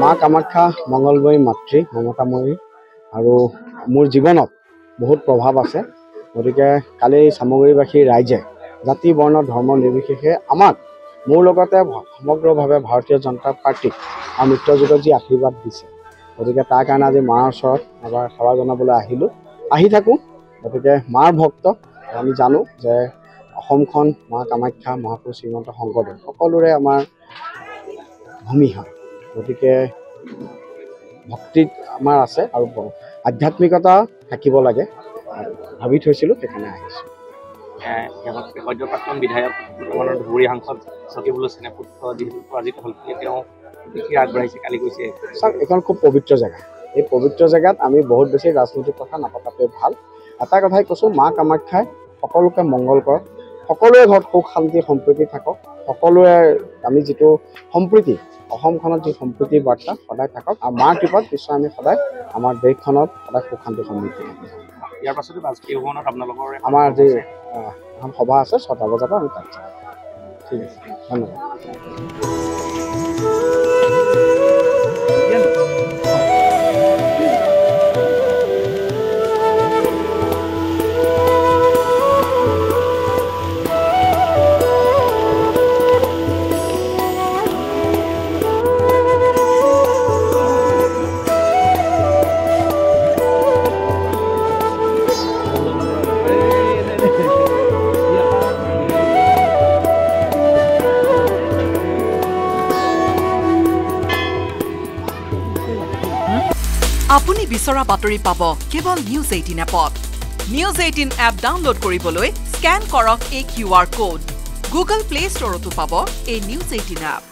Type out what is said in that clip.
মা কামাখ্যা মঙ্গলময়ী মাতৃ মমতাময়ী আৰু মোৰ জীৱনত বহুত প্ৰভাৱ আছে গতিকে কালি চামগুৰিবাসী ৰাইজে জাতি বৰ্ণ ধৰ্ম নিৰ্বিশেষে আমাক মোৰ লগতে সমগ্ৰভাৱে ভাৰতীয় জনতা পাৰ্টিক আৰু মৃত্যুযুগত যি আশীৰ্বাদ দিছে গতিকে তাৰ কাৰণে আজি মাৰ ওচৰত এবাৰ সেৱা জনাবলৈ আহিলোঁ আহি থাকোঁ গতিকে মাৰ ভক্ত আমি জানো যে অসমখন মা কামাখ্যা মহাপুৰুষ শ্ৰীমন্ত শংকৰদেৱ সকলোৰে আমাৰ ভূমি হয় গতিকে ভক্তিত আমাৰ আছে আৰু আধ্যাত্মিকতা থাকিব লাগে ভাবি থৈছিলোঁ সেইকাৰণে আহিছোঁ সদ্য প্ৰাক্তন বিধায়ক বৰ্তমানৰ ধুবুৰী সাংসদ চকীবুল সেনে পুত্ৰ যিহেতু পৰাজিত হ'ল তেওঁ কি আগবাঢ়িছে কালি কৈছে চাওক এইখন খুব পবিত্ৰ জেগা এই পবিত্ৰ জেগাত আমি বহুত বেছি ৰাজনৈতিক কথা নাপাতাটোৱে ভাল এটা কথাই কৈছোঁ মা কামাখ্যাই সকলোকে মংগল কৰক সকলোৰে ঘৰত সুখ শান্তি সম্প্ৰীতি থাকক সকলোৰে আমি যিটো সম্প্ৰীতি অসমখনত যি সম্প্ৰীতিৰ বাৰ্তা সদায় থাকক আৰু মাৰ কৃপাত নিশ্চয় আমি সদায় আমাৰ দেশখনত সদায় সুখ শান্তি সমৃদ্ধি থাকিব ইয়াৰ পাছতে বাজপেয়ী ভৱনত আপোনালোকৰ আমাৰ আজি এখন সভা আছে 6টা বজাৰ পৰা আমি তাত যাম ঠিক আছে ধন্যবাদ আপুনি বিচৰা বাতৰি পাব কেৱল নিউজ 18 এপত নিউজ 18 এপ ডাউনলোড কৰিবলৈ স্ক্যান কৰক এই QR কোড গুগল প্লে ষ্টৰতো পাব এই নিউজ 18 এপ